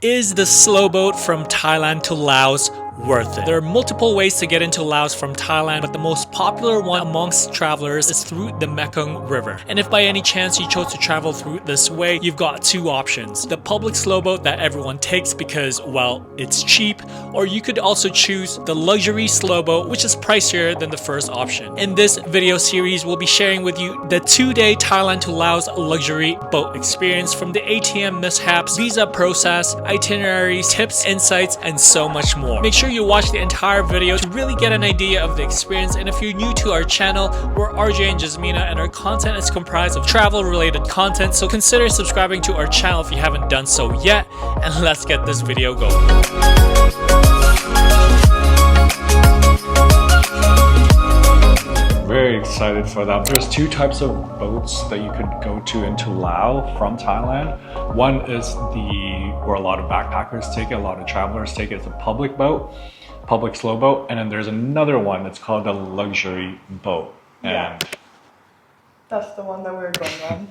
Is the slow boat from Thailand to Laos worth it? There are multiple ways to get into Laos from Thailand, but the most popular one amongst travelers is through the Mekong River. And if by any chance you chose to travel through this way, you've got two options. The public slow boat that everyone takes because, well, it's cheap, or you could also choose the luxury slow boat, which is pricier than the first option. In this video series, we'll be sharing with you the 2-day Thailand to Laos luxury boat experience, from the ATM mishaps, visa process, itineraries, tips, insights, and so much more. Make sure you watch the entire video to really get an idea of the experience. And if you're new to our channel, we're RJ and Jasmina, and our content is comprised of travel related content, so consider subscribing to our channel if you haven't done so yet, and let's get this video going. Very excited for that. There's two types of boats that you could go to into Laos from Thailand. One is where a lot of backpackers take it, a lot of travelers take it. It's a public boat, public slow boat. And then there's another one that's called the luxury boat. And that's the one that we're going on.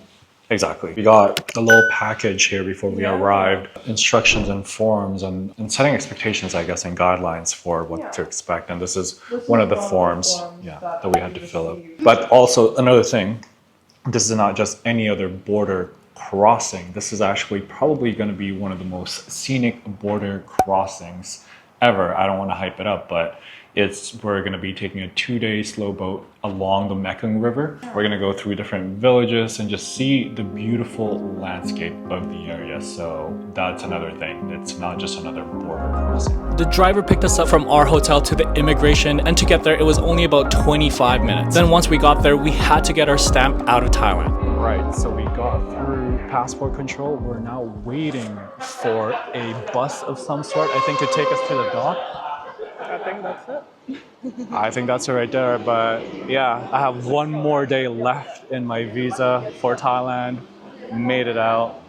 Exactly. We got a little package here before we arrived. Instructions and forms and setting expectations, I guess, and guidelines for what to expect. And this is one of the forms that we had to fill out. But also another thing, this is not just any other border crossing. This is actually probably going to be one of the most scenic border crossings ever. I don't want to hype it up, but we're going to be taking a 2-day slow boat along the Mekong River. We're going to go through different villages and just see the beautiful landscape of the area. So that's another thing. It's not just another border crossing. The driver picked us up from our hotel to the immigration, and to get there it was only about 25 minutes. Then once we got there, we had to get our stamp out of Thailand. Right, so we got through passport control. We're now waiting for a bus of some sort, I think, to take us to the dock. I think that's it. I think that's it right there, but yeah, I have one more day left in my visa for Thailand. Made it out,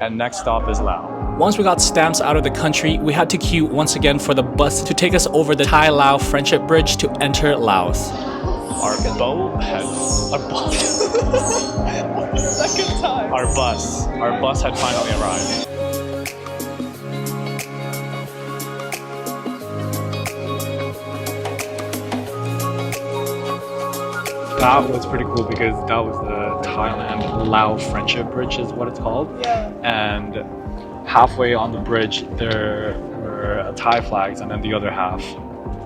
and next stop is Laos. Once we got stamps out of the country, we had to queue once again for the bus to take us over the Thai-Lao Friendship Bridge to enter Laos. Our bus had finally arrived. That was pretty cool because that was the Thailand Laos Friendship Bridge is what it's called. Yeah. And halfway on the bridge there were Thai flags, and then the other half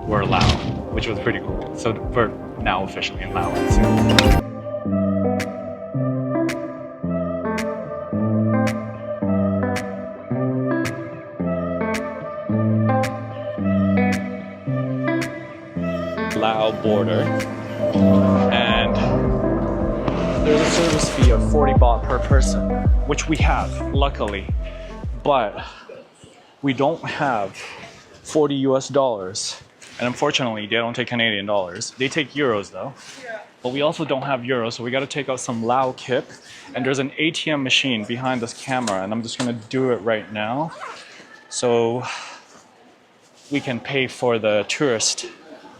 were Laos, which was pretty cool. So we're now officially in Laos. Laos border. And there's a service fee of 40 baht per person, which we have, luckily. But we don't have 40 US dollars. And unfortunately, they don't take Canadian dollars. They take euros though. Yeah. But we also don't have euros, so we got to take out some Lao kip. And there's an ATM machine behind this camera, and I'm just going to do it right now. So we can pay for the tourist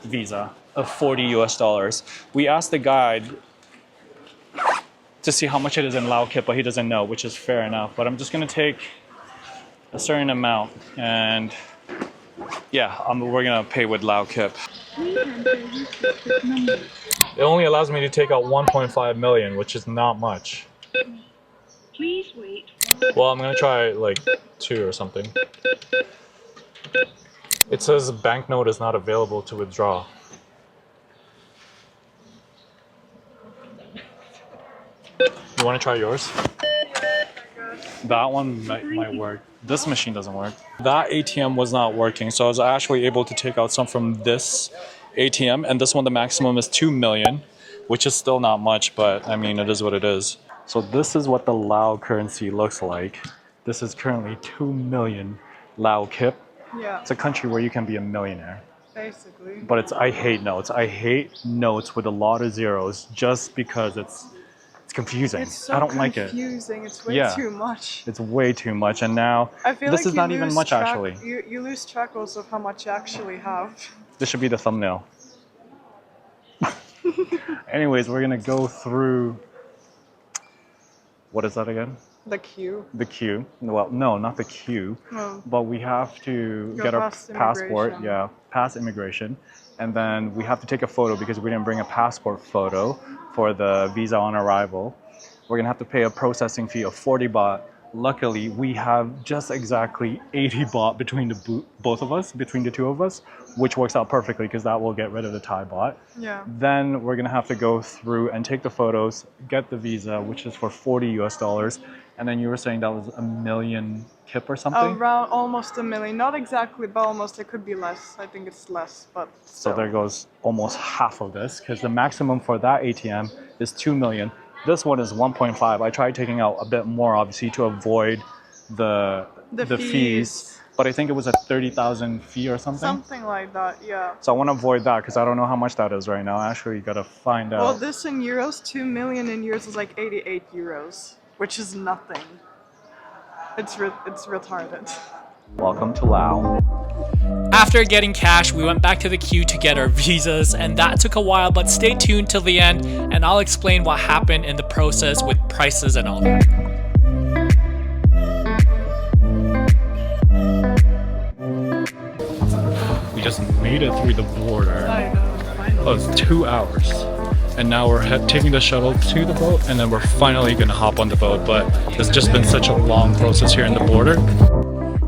visa of 40 US dollars. We asked the guide to see how much it is in Lao kip, but he doesn't know, which is fair enough. But I'm just gonna take a certain amount, and yeah, we're gonna pay with Lao kip. It only allows me to take out 1.5 million, which is not much. Please wait. Well, I'm gonna try like 2 or something. It says banknote is not available to withdraw. You want to try yours? That one might work. This machine doesn't work. That ATM was not working, so I was actually able to take out some from this ATM, and this one, the maximum is 2 million, which is still not much, but I mean, it is what it is. So this is what the Lao currency looks like. This is currently 2 million Lao kip. Yeah. It's a country where you can be a millionaire. Basically. But I hate notes. I hate notes with a lot of zeros just because it's confusing. It's so I don't like it. Confusing. It's way too much. It's way too much, and now I feel this like is not even much actually. You lose track also of how much you actually have. This should be the thumbnail. Anyways, we're gonna go through. What is that again? The queue. The queue. Well, no, not the queue. Oh. But we have to Go get our past passport. immigration. Yeah, pass immigration. And then we have to take a photo because we didn't bring a passport photo for the visa on arrival. We're going to have to pay a processing fee of 40 baht. Luckily, we have just exactly 80 baht between both of us, between the two of us, which works out perfectly because that will get rid of the Thai baht. Yeah. Then we're gonna have to go through and take the photos, get the visa, which is for $40 US. And then you were saying that was a million kip or something? Around almost a million. Not exactly, but almost. It could be less. I think it's less, but So there goes almost half of this because the maximum for that ATM is 2 million. This one is 1.5. I tried taking out a bit more, obviously, to avoid the fees. But I think it was a 30,000 fee or something. Something like that, yeah. So I want to avoid that because I don't know how much that is right now. Actually, you gotta find out. Well, this in euros, 2 million in euros is like 88 euros, which is nothing. It's retarded. Welcome to Laos. After getting cash, we went back to the queue to get our visas, and that took a while, but stay tuned till the end and I'll explain what happened in the process with prices and all that. We just made it through the border. I know. Oh, it's 2 hours. And now we're taking the shuttle to the boat, and then we're finally gonna hop on the boat, but it's just been such a long process here in the border.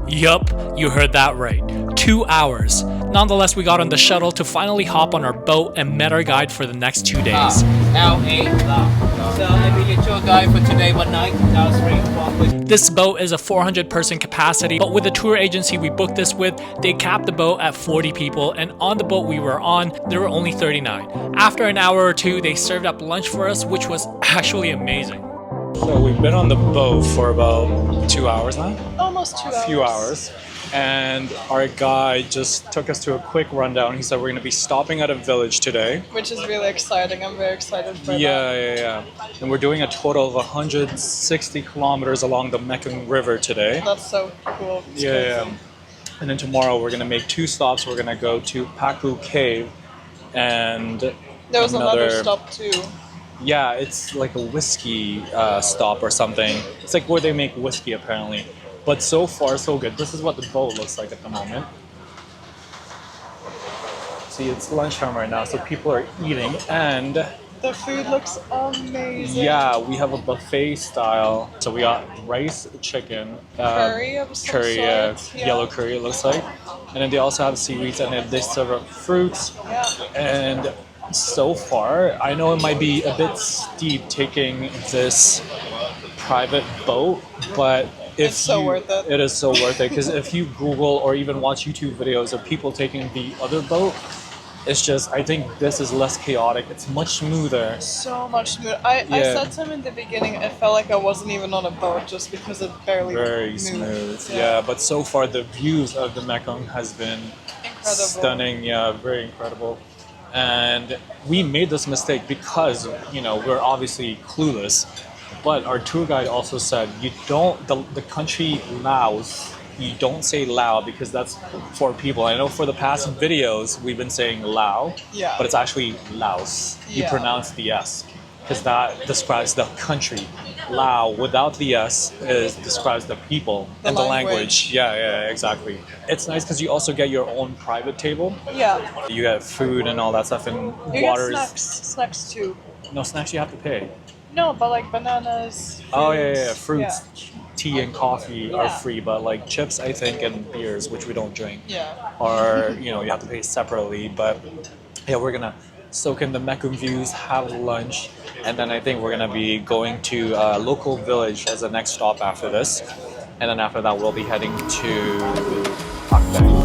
Yup, you heard that right. 2 hours. Nonetheless, we got on the shuttle to finally hop on our boat and met our guide for the next 2 days. L8 So let me get your guide for today, one night. This boat is a 400-person capacity, but with the tour agency we booked this with, they capped the boat at 40 people, and on the boat we were on, there were only 39. After an hour or two, they served up lunch for us, which was actually amazing. So we've been on the boat for about 2 hours now? Almost 2 hours. A few hours. And our guide just took us to a quick rundown. He said we're gonna be stopping at a village today. Which is really exciting. I'm very excited for that. Yeah. And we're doing a total of 160 kilometers along the Mekong River today. That's so cool. It's crazy. And then tomorrow we're gonna make 2 stops. We're gonna go to Paku Cave and There was another stop too. Yeah, it's like a whiskey stop or something. It's like where they make whiskey apparently. But so far, so good. This is what the boat looks like at the moment. See, it's lunchtime right now, so people are eating, and the food looks amazing. Yeah, we have a buffet style. So we got rice, chicken, curry of some curry, sort. Yellow curry it looks like. And then they also have seaweeds, and then they serve up fruits. Yeah. And so far, I know it might be a bit steep taking this private boat, but it's so worth it. It is so worth it, because if you Google or even watch YouTube videos of people taking the other boat, it's just, I think this is less chaotic. It's much smoother. So much smoother. I said to him in the beginning, it felt like I wasn't even on a boat just because it barely Very moved. smooth. Yeah, but so far the views of the Mekong has been Incredible. Stunning. Yeah, very incredible. And we made this mistake because, we're obviously clueless. But our tour guide also said, the country Laos, you don't say Lao because that's for people. I know for the past videos, we've been saying Lao, Yeah. but it's actually Laos. You Yeah. pronounce the S because that describes the country. Lao without the S describes the people and the language. Yeah, exactly. It's nice because you also get your own private table. Yeah. You get food and all that stuff, and You waters. get snacks too. No, snacks you have to pay. No, but like bananas. Oh fruits. yeah. Fruits, tea and coffee are Yeah. free, but like chips, I think, and beers, which we don't drink, Yeah. are you have to pay separately. But yeah, we're gonna soak in the Mekong views, have lunch, and then I think we're gonna be going to a local village as the next stop after this, and then after that we'll be heading to Akbay.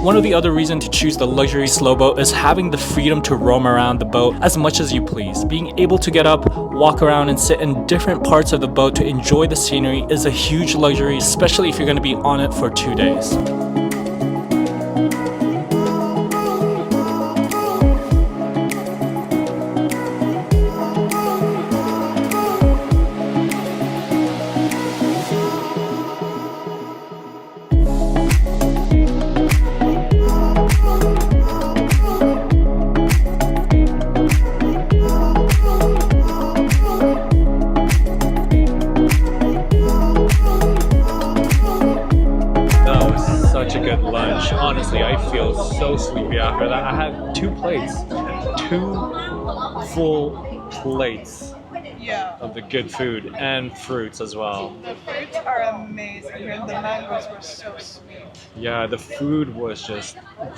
One of the other reasons to choose the luxury slow boat is having the freedom to roam around the boat as much as you please. Being able to get up, walk around, and sit in different parts of the boat to enjoy the scenery is a huge luxury, especially if you're going to be on it for 2 days. such a good lunch. Honestly, I feel so sleepy after that. I had 2 full plates Yeah. of the good food and fruits as well. The fruits are amazing here. The mangoes were so sweet. Yeah, the food was just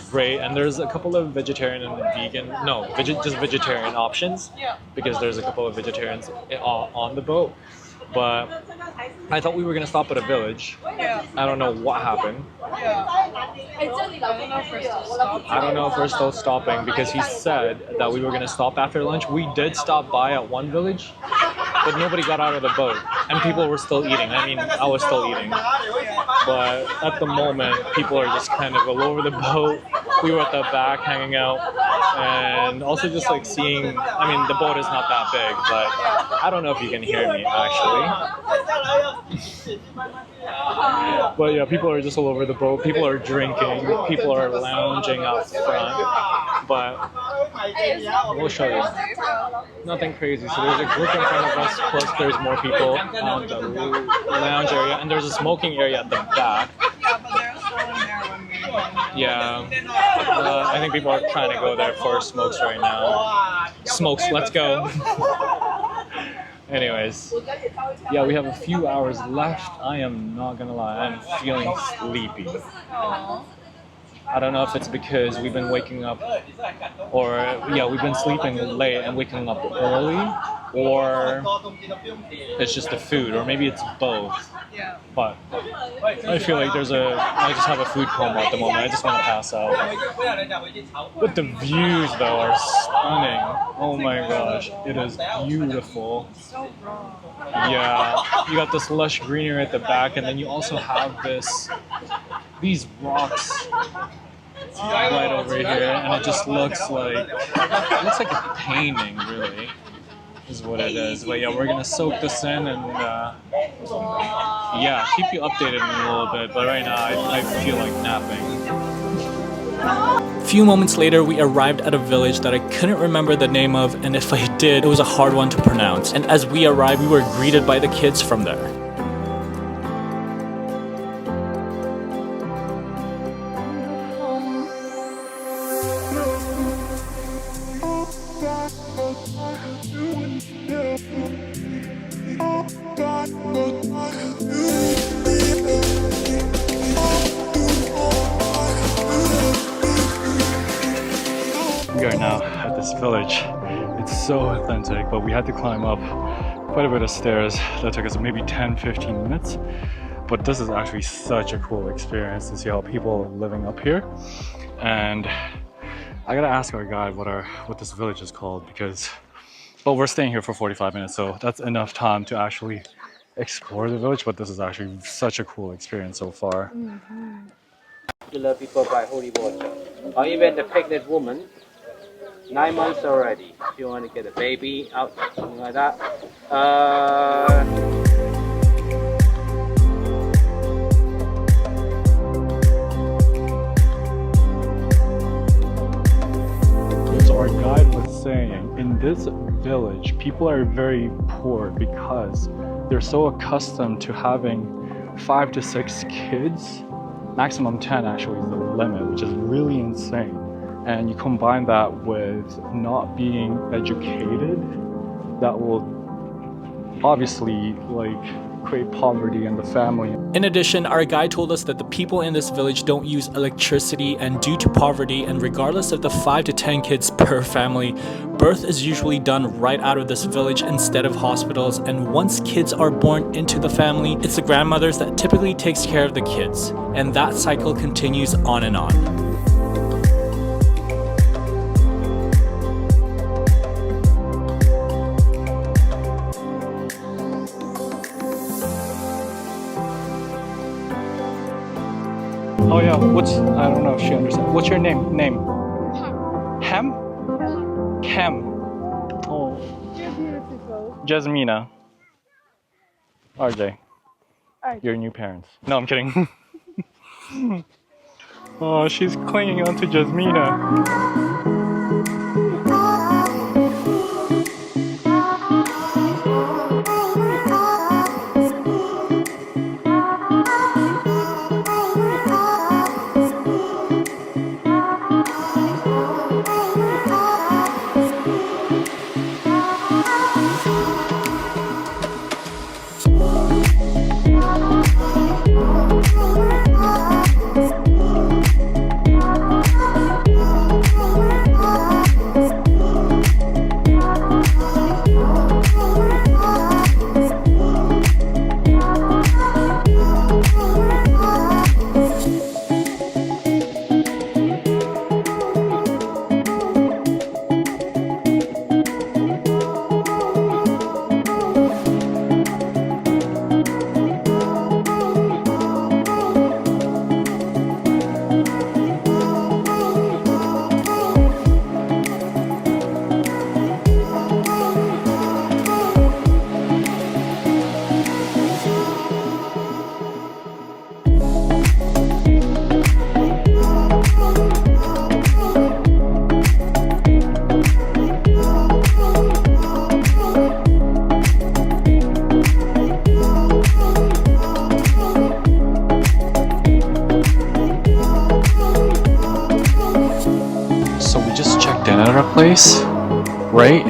great, and there's a couple of vegetarian and vegan, no, just vegetarian options, Yeah. because there's a couple of vegetarians on the boat. But I thought we were gonna stop at a village. Yeah. I don't know what happened. Yeah. I don't know if we're still stopping. I don't know if we're still stopping because he said that we were gonna stop after lunch. We did stop by at one village, but nobody got out of the boat, and people were still eating. I mean, I was still eating. But at the moment, people are just kind of all over the boat. We were at the back hanging out, and also just like seeing, I mean, the boat is not that big, but I don't know if you can hear me actually. But yeah, people are just all over the boat. People are drinking. People are lounging out front. But we'll show you. Nothing crazy. So there's a group in front of us, plus there's more people on the lounge area, and there's a smoking area at the back. Yeah, but they're still in there when we Yeah, I think people are trying to go there for smokes right now. Smokes, let's go. Anyways, yeah, we have a few hours left. I am not gonna lie, I'm feeling sleepy. Aww. I don't know if it's because we've been waking up, or yeah, we've been sleeping late and waking up early, or it's just the food, or maybe it's both. Yeah. But I feel like I just have a food coma at the moment. I just want to pass out. But the views though are stunning. Oh my gosh, it is beautiful. So wrong. Yeah, you got this lush greenery at the back, and then you also have these rocks right over here, and it just looks like a painting, really, is what it is. But yeah, we're gonna soak this in, and yeah, keep you updated in a little bit. But right now, I feel like napping. A few moments later, we arrived at a village that I couldn't remember the name of, and if I did, it was a hard one to pronounce. And as we arrived, we were greeted by the kids from there. We are now at this village. It's so authentic, but we had to climb up quite a bit of stairs. That took us maybe 10-15 minutes. But this is actually such a cool experience to see how people are living up here. And I gotta ask our guide what this village is called, because well, we're staying here for 45 minutes, so that's enough time to actually explore the village. But this is actually such a cool experience so far. Popular people buy holy water, or even the pregnant woman, 9 months already. If you want to get a baby out, something like that. So our guide was saying, in this village, people are very poor because they're so accustomed to having 5 to 6 kids. Maximum 10 actually is the limit, which is really insane. And you combine that with not being educated, that will obviously like create poverty in the family. In addition, our guide told us that the people in this village don't use electricity, and due to poverty, and regardless of the 5 to 10 kids per family, birth is usually done right out of this village instead of hospitals. And once kids are born into the family, it's the grandmothers that typically takes care of the kids, and that cycle continues on and on. Oh yeah, I don't know if she understands. What's your name? Hem? Hem. Oh. You're beautiful. Jasmina. RJ. Your new parents. No, I'm kidding. Oh, she's clinging onto Jasmina. place, right?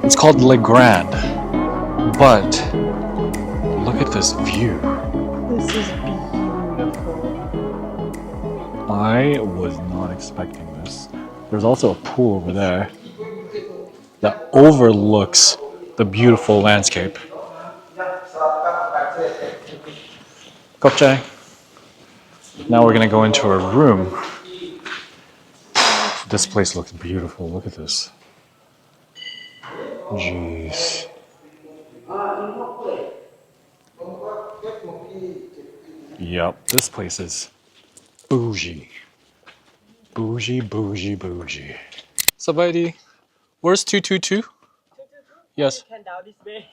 It's called Le Grand. But look at this view. This is beautiful. I was not expecting this. There's also a pool over there that overlooks the beautiful landscape. Kopchai. Now we're gonna go into a room. This place looks beautiful. Look at this. Jeez. Yup, this place is bougie. Bougie, bougie, bougie. Sabaidi, where's 222? Yes.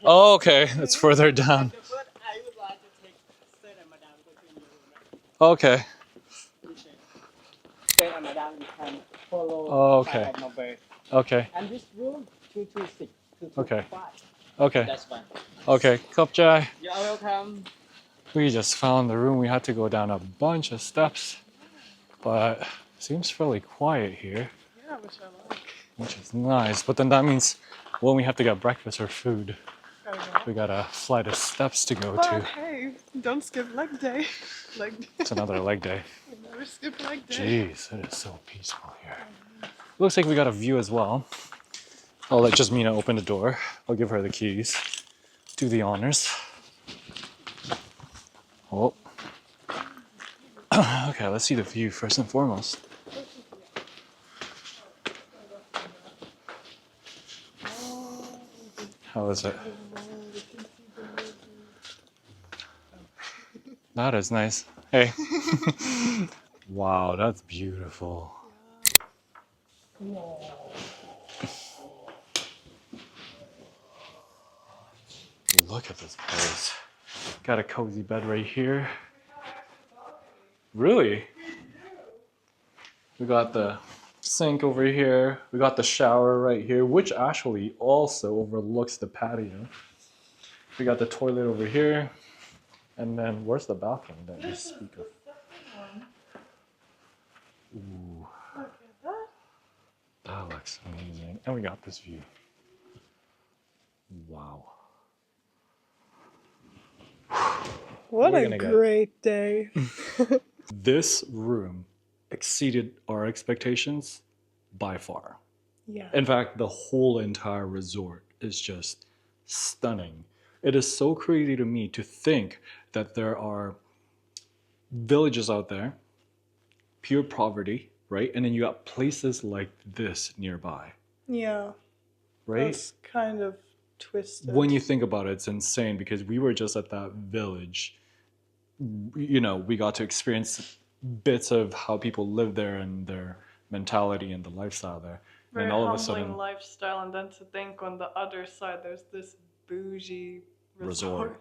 Oh, okay. It's further down. Okay. Oh, okay. Okay. And this room, 226, Okay. 225. Okay. That's fine. Okay. Kopchai. You're welcome. We just found the room. We had to go down a bunch of steps, but seems fairly quiet here, Yeah, which I like. which is nice. But then that means when we have to get breakfast or food, Gotta go. we got a flight of steps to go But to. hey, don't skip leg day. Leg day. It's another leg day. Never skip leg day. Jeez, it is so peaceful here. Looks like we got a view as well. I'll let Jasmina open the door. I'll give her the keys. Do the honors. Oh. Okay, let's see the view first and foremost. How is it? That is nice. Hey. Wow, that's beautiful. Look at this place. Got a cozy bed right here. Really? We got the sink over here. We got the shower right here, which actually also overlooks the patio. We got the toilet over here. And then where's the bathroom that you speak of? Ooh, Look at that. that looks amazing. And we got this view. Wow. What We're a gonna get- great day. This room exceeded our expectations by far. Yeah. In fact, the whole entire resort is just stunning. It is so crazy to me to think that there are villages out there, pure poverty, right? And then you got places like this nearby, Yeah. right? That's kind of twisted. When you think about it, it's insane because we were just at that village. You know, we got to experience bits of how people live there and their mentality and the lifestyle there. Very and all of a humbling sudden, lifestyle, and then to think on the other side there's this bougie Resort. resort.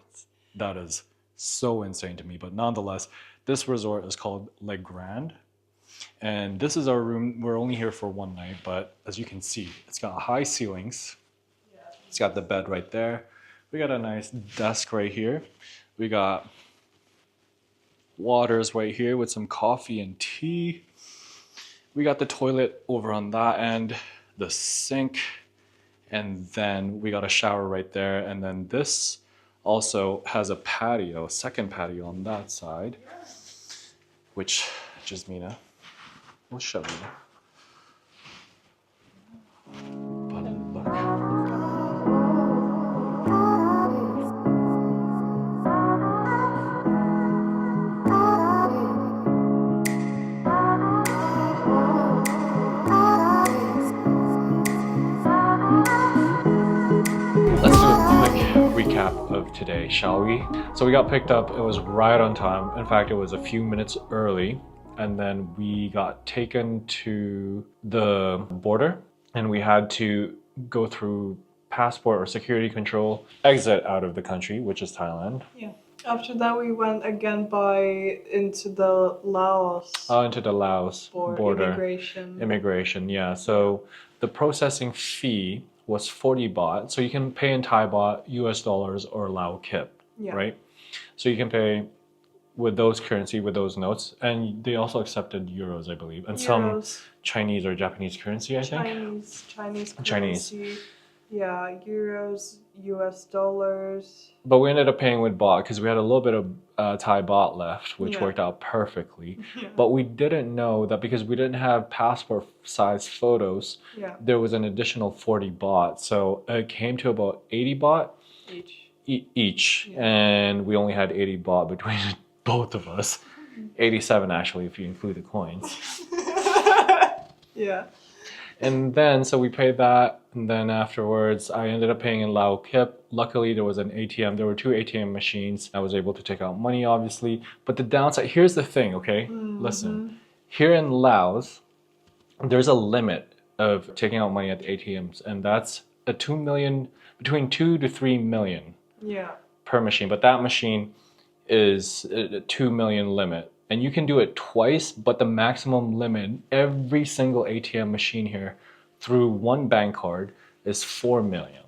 that is so insane to me. But nonetheless, this resort is called Le Grand. And this is our room. We're only here for one night, but as you can see, it's got high ceilings. It's got the bed right there. We got a nice desk right here. We got waters right here with some coffee and tea. We got the toilet over on that end, the sink, and then we got a shower right there. And then this also has a patio, a second patio on that side, which Jasmina will show you. But look. Let's do a quick recap of today, shall we? So we got picked up, it was right on time. In fact, it was a few minutes early. And then we got taken to the border and we had to go through passport or security control, exit out of the country, which is Thailand. Yeah. After that, we went again into the Laos Into the Laos border. immigration. Yeah. So the processing fee was 40 baht. So you can pay in Thai baht, US dollars, or Lao kip, Yeah. right? So you can pay with those currency, with those notes, and they also accepted euros, I believe, and some Euros, Chinese or Japanese currency, I think. Chinese Chinese. currency. Yeah, euros, US dollars. But we ended up paying with baht because we had a little bit of Thai baht left, which Yeah. worked out perfectly. Yeah. But we didn't know that because we didn't have passport size photos, Yeah, there was an additional 40 baht. So it came to about 80 baht each. Yeah. And we only had 80 baht between both of us. 87 actually, if you include the coins. Yeah. And then, so we paid that, and then afterwards, I ended up paying in Lao Kip. Luckily, there was an ATM. There were 2 ATM machines. I was able to take out money, obviously. But the downside, here's the thing, okay? Listen, here in Laos, there's a limit of taking out money at the ATMs, and that's a 2 million, between 2 to 3 million Yeah. per machine. But that machine is a 2 million limit. And you can do it twice, but the maximum limit, every single ATM machine here through one bank card is 4 million.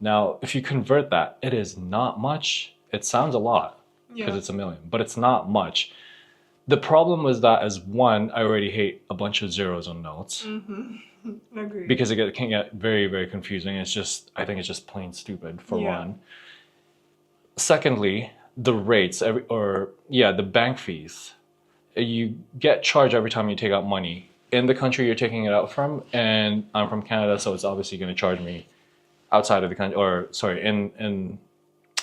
Now, if you convert that, it is not much. It sounds a lot because Yeah. it's a million, but it's not much. The problem was that as one, I already hate a bunch of zeros on notes Agreed. because it can get very, very confusing. It's just, I think it's just plain stupid for Yeah. one. Secondly, the rates, the bank fees. You get charged every time you take out money in the country you're taking it out from, and I'm from Canada, so it's obviously going to charge me outside of the country, or sorry, in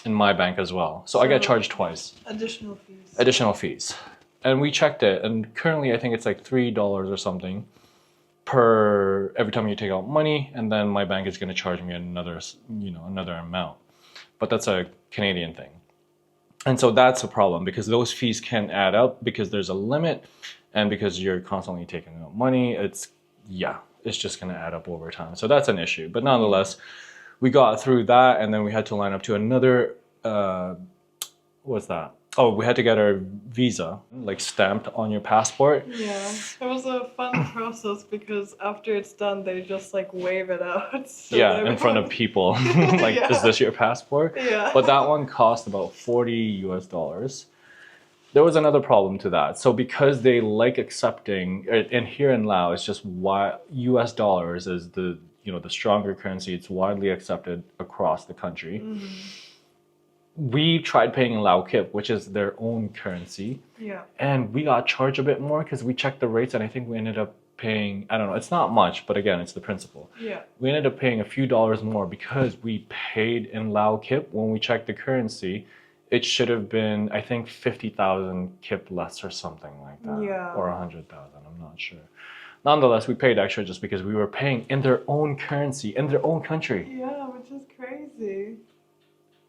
my bank as well. So I get charged twice. Additional fees. And we checked it, and currently I think it's like $3 or something per every time you take out money, and then my bank is going to charge me another amount. But that's a Canadian thing. And so that's a problem because those fees can add up because there's a limit, and because you're constantly taking out money, it's just going to add up over time. So that's an issue. But nonetheless, we got through that, and then we had to line up to another, what's that? Oh, we had to get our visa, like stamped on your passport. Yeah, it was a fun process because after it's done, they just like wave it out. So Yeah, in front of people. Like, Yeah. Is this your passport? Yeah. But that one cost about $40 US. There was another problem to that. So because they like accepting, and here in Laos, it's just why US dollars is the stronger currency. It's widely accepted across the country. We tried paying in Lao Kip, which is their own currency. Yeah. And we got charged a bit more because we checked the rates, and I think we ended up paying, I don't know, it's not much, but again, it's the principle. Yeah. We ended up paying a few dollars more because we paid in Lao Kip. When we checked the currency, it should have been, I think, 50,000 Kip less or something like that. Yeah. Or 100,000, I'm not sure. Nonetheless, we paid extra just because we were paying in their own currency, in their own country. Yeah, which is crazy.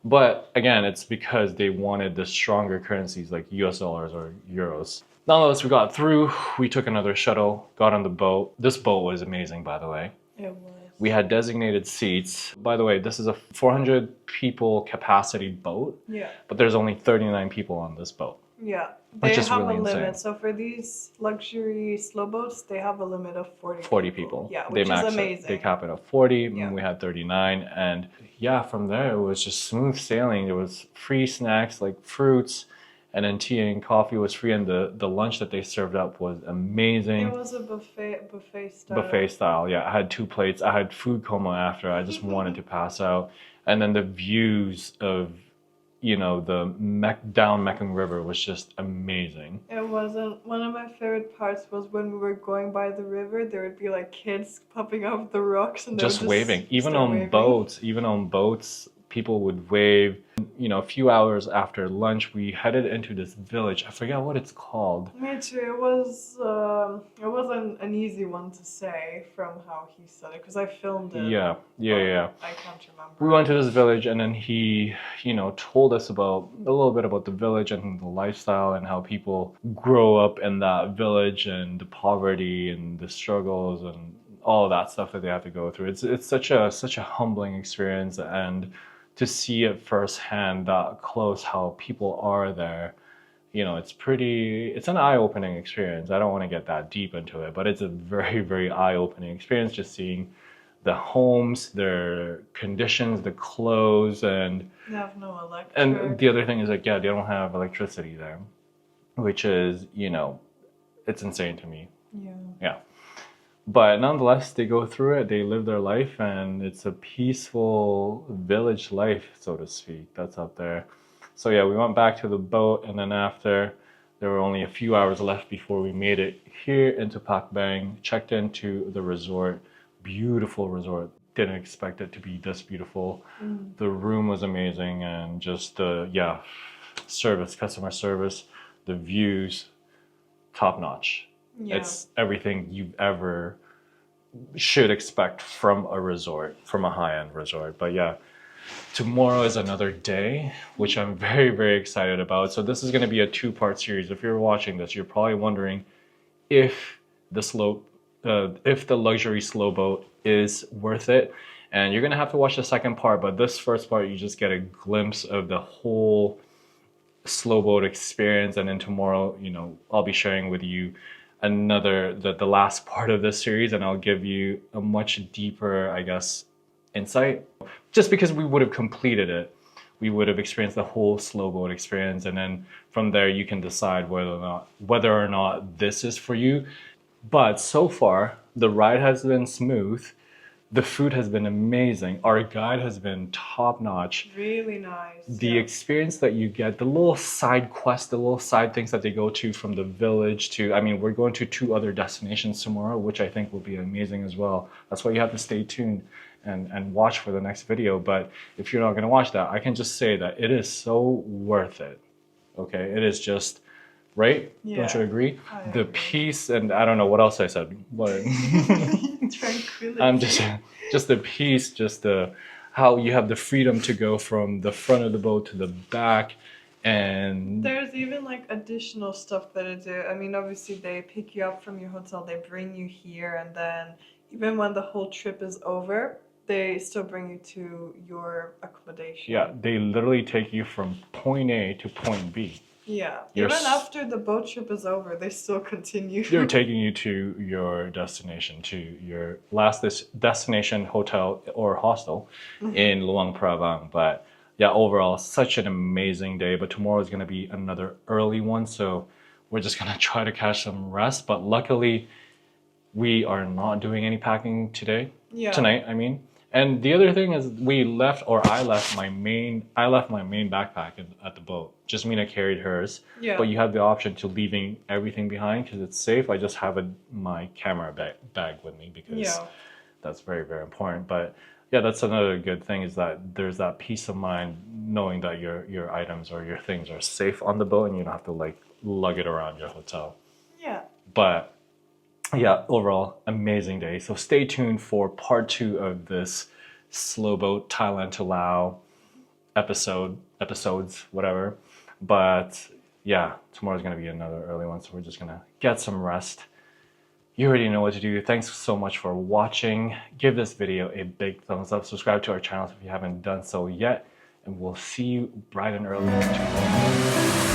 But again, it's because they wanted the stronger currencies like US dollars or euros. Nonetheless, we got through. We took another shuttle, got on the boat. This boat was amazing, by the way. It was. We had designated seats. By the way, this is a 400 people capacity boat, Yeah. but there's only 39 people on this boat. Yeah. They Which is have really a limit. insane. So for these luxury slow boats, they have a limit of 40 people. Yeah, They which max is it. amazing. They cap it at 40. Yeah. We had 39. And yeah, from there, it was just smooth sailing. There was free snacks like fruits, and then tea and coffee was free. And the lunch that they served up was amazing. It was a buffet style. Buffet style. Yeah, I had 2 plates. I had food coma after. I just wanted to pass out. And then the views of, the down Mekong River was just amazing. It wasn't. One of my favorite parts was when we were going by the river, there would be like kids popping off the rocks and they Just would waving. Even start on waving. boats, people would wave. A few hours after lunch, we headed into this village. I forget what it's called. Me too. It wasn't an easy one to say from how he said it because I filmed it. Yeah. I can't remember. We went to this village, and then he, told us a little bit about the village and the lifestyle and how people grow up in that village and the poverty and the struggles and all that stuff that they have to go through. It's such a humbling experience, and to see it firsthand that close how people are there, it's an eye-opening experience. I don't want to get that deep into it, but it's a very, very eye-opening experience just seeing the homes, their conditions, the clothes, and They have no electric. and the other thing is like, yeah, they don't have electricity there. which is, you know, it's insane to me. Yeah. Yeah. But nonetheless, they go through it, they live their life, and it's a peaceful village life, so to speak, that's up there. So yeah, we went back to the boat, and then after, there were only a few hours left before we made it here into Pak Bang, checked into the resort. Beautiful resort. Didn't expect it to be this beautiful. The room was amazing, and just the, yeah, service, customer service, the views, top notch. Yeah. It's everything you ever should expect from a resort, from a high-end resort. But yeah, tomorrow is another day, which I'm very, very excited about. So this is going to be a two-part series. If you're watching this, you're probably wondering if if the luxury slow boat is worth it. And you're going to have to watch the second part. But this first part, you just get a glimpse of the whole slow boat experience. And then tomorrow, you know, I'll be sharing with you the last part of this series, and I'll give you a much deeper, I guess, insight. Just because we would have completed it, we would have experienced the whole slow boat experience, and then from there you can decide whether or not this is for you. But so far, the ride has been smooth. The food has been amazing. Our guide has been top notch. Really nice. The experience that you get, the little side quests, the little side things that they go to from the village to, I mean, we're going to 2 other destinations tomorrow, which I think will be amazing as well. That's why you have to stay tuned and watch for the next video. But if you're not going to watch that, I can just say that it is so worth it. Okay, it is just, right? Yeah. Don't you agree? I The agree. peace, and I don't know what else I said. What? Tranquility. I'm just the peace, just the how you have the freedom to go from the front of the boat to the back, and There's even like additional stuff that they do. I mean, obviously they pick you up from your hotel, they bring you here, and then even when the whole trip is over, they still bring you to your accommodation. yeah, they literally take you from point A to point B. Yeah. You're Even s- after the boat trip is over, they still continue. They're taking you to your destination, to your last destination hotel or hostel in Luang Prabang. But yeah, overall, such an amazing day. But tomorrow is going to be another early one, so we're just going to try to catch some rest. But luckily, we are not doing any packing tonight, I mean. And the other thing is I left my main backpack at the boat. Just Mina carried hers. Yeah. But you have the option to leaving everything behind because it's safe. I just have my camera bag with me because Yeah. that's very, very important. But yeah, that's another good thing is that there's that peace of mind knowing that your items or your things are safe on the boat and you don't have to like lug it around your hotel. Yeah. But yeah, overall, amazing day. So stay tuned for part 2 of this slow boat Thailand to Laos episodes, whatever. But yeah, tomorrow's gonna be another early one, so we're just gonna get some rest. You already know what to do. Thanks so much for watching. Give this video a big thumbs up. Subscribe to our channel if you haven't done so yet. And we'll see you bright and early tomorrow.